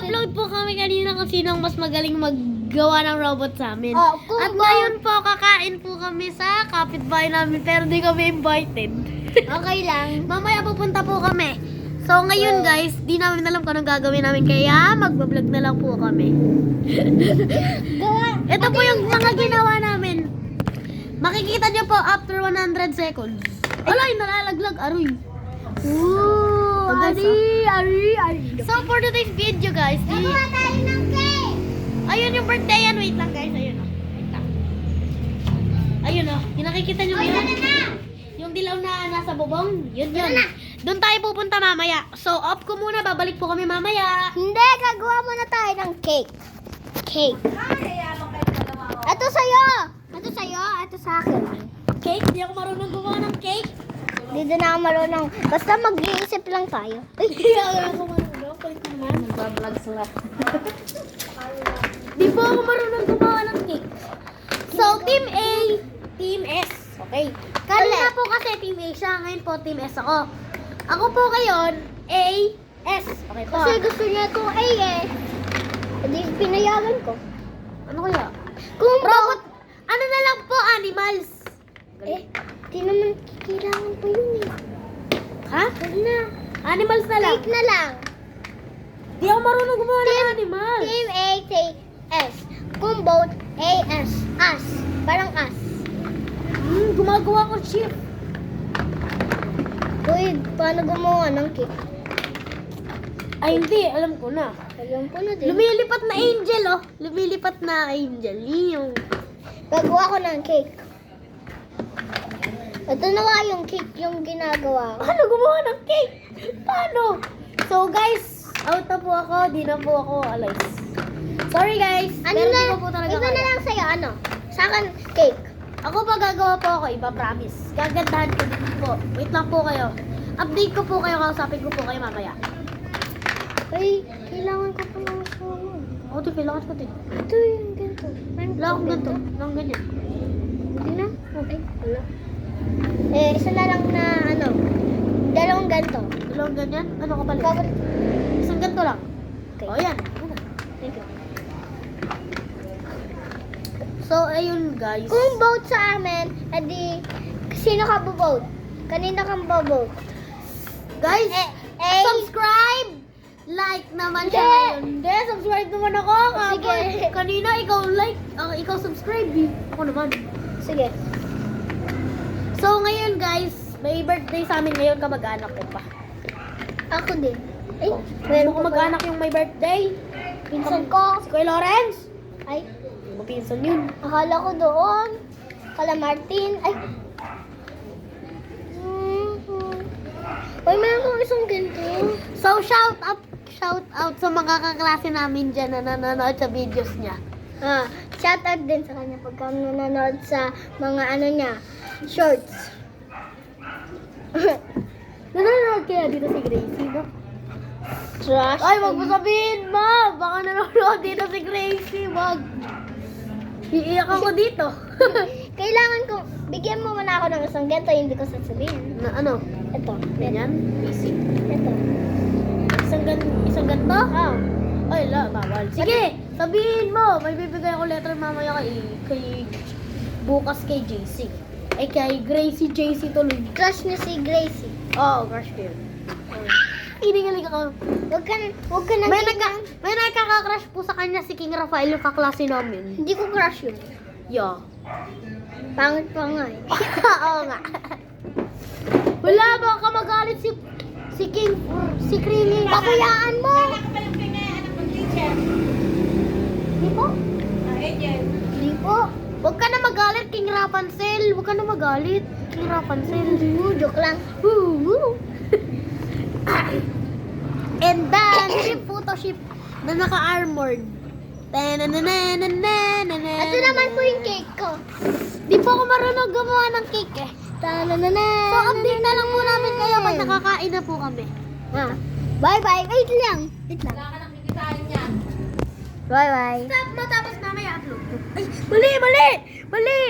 Nag-upload po kami kanina kung sino ang mas magaling maggawa ng robot sa amin. Oh, At ngayon po, kakain po kami sa kapitbahay namin pero di kami invited. Okay lang. Mamaya pupunta po kami. So ngayon guys, di namin alam kung anong gagawin namin kaya magbablog na lang po kami. Gawa. Ito po yung mga ginawa namin. Makikita nyo po after 100 seconds. Alay, nalalaglag. Aroy. Ooh, ari. So for today's video guys, Gawa tayo ng cake. ayun yung birthday yan. Wait lang guys, ayun o. Wait lang. Ayun o, yung nakikita nyo Oy, yun? tara na. Yung dilaw na nasa bubong, yun yun. Tara na. Doon tayo pupunta mamaya. So off ko muna, babalik po kami mamaya. Hindi, gagawa muna tayo ng cake. Cake. Ito sa'yo. Ito sa'yo, ito sa akin. Cake? Di ako marunong gumawa ng cake. Hindi din ako marunong. Basta mag-iisip lang tayo. Ay, Di ako marunong. Kulit naman. nagbablog sila. Di po ako marunong gumawa ng cake. So, Team A, Team S. Okay. Kanina po kasi Team A siya, ngayon po Team S ako. Ako po ngayon, A, S. Okay po. Kasi gusto niya itong A eh. Hindi pinayagan ko. Ano kaya? Kung Robot, ano na lang po, animals. Eh, di naman kailangan pa yun eh. Ha? Huwag na. Animals na lang. Cake na lang. Di ako marunong gumawa ng animals. Team A, Team S. Kung both A, S. As. Parang as. Gumagawa ko shift. Uy, paano gumawa ng cake? Ay, hindi. Alam ko na. Alam ko na din. Lumilipat na angel, oh. Lumilipat na angel. Yun yung... Gagawa ko ng cake. Ito na nga yung cake yung ginagawa ko. Paano gumawa ng cake? Paano? So, guys, out na po ako. Di na po ako alis. Sorry, guys. Ano pero na? di ko po talaga Iba na kaya. lang sa'yo, ano? Sa akin, cake. Ako pa gagawa po ako. Iba, promise. Gagandahan ko din po. Wait lang po kayo. Update ko po kayo. Kausapin ko po kayo mamaya. Ay, kailangan ko pa ng sama. Ako, di, kailangan ko din. Ito yung ganito. Wala akong ganito. Wala akong ganyan. Hindi na? Okay, wala. Eh, isa na lang na, ano, dalawang ganito. Dalawang ganyan? Ano ka pala? Favorite. Isang ganito lang. Okay. O, yan. Ano? Thank you. So, ayun, guys. Kung vote sa amin, edi, sino ka bo-vote? Kanina kang bo-vote? Guys, Eh, subscribe! Like naman siya Hindi. ngayon. Hindi, subscribe naman ako. Sige. Kanina, ikaw like, ikaw subscribe. Eh. Ako naman. Sige. So, ngayon guys, may birthday sa amin ngayon, kamag-anak ko pa. Ako din. Ay, Meron ko pa mag-anak yung may birthday. Pinsan ko. Si Kuya Lawrence. Ay, Hindi mo pinsan yun. akala ko doon. Kala Martin. Ay. Uy, meron kong isang ganito. So, shout out sa mga kaklase namin dyan na nanonood sa videos niya. Shout out din sa kanya pagka nanonood sa mga ano niya, shorts. Nanonood kaya dito si Gracie, no? Trash. Ay, wag mo sabihin, ma! Baka nanonood dito si Gracie, wag. Iiyak ako dito. Kailangan ko, bigyan mo muna ako ng isang ganito, hindi ko sasabihin. Na ano? Ito. Ganyan? Basic. Ito. Isang ganito? Oh. Ay, bawal. Sige, sabihin mo. May bibigay ako letter mamaya kay bukas kay JC. Eh, kay Gracie JC tuloy. Crush niya si Gracie. Oo, crush ko yun. Hinigaling ako. Huwag ka na May nagkaka-crush po sa kanya si King Rafael, yung kaklase namin. Hindi ko crush yun. Yeah. Pangit pa nga eh. Oo nga. Wala, baka magalit si King, si Krilling. Pakuyaan mo! Hindi po? Hindi po. Huwag ka na magalit, King Rapunzel. Huwag ka na magalit, King Rapunzel. Joke lang. Woo! And then, ship na naka-armored. Ito naman po yung cake ko. Di po ako marunong gumawa ng cake eh. Ta-na-na-na. So, update na lang po namin kayo pag nakakain na po kami. Bye-bye. Wait lang. Wait lang. Bye-bye. Stop mo, tapos mamaya upload ko. Ay, mali!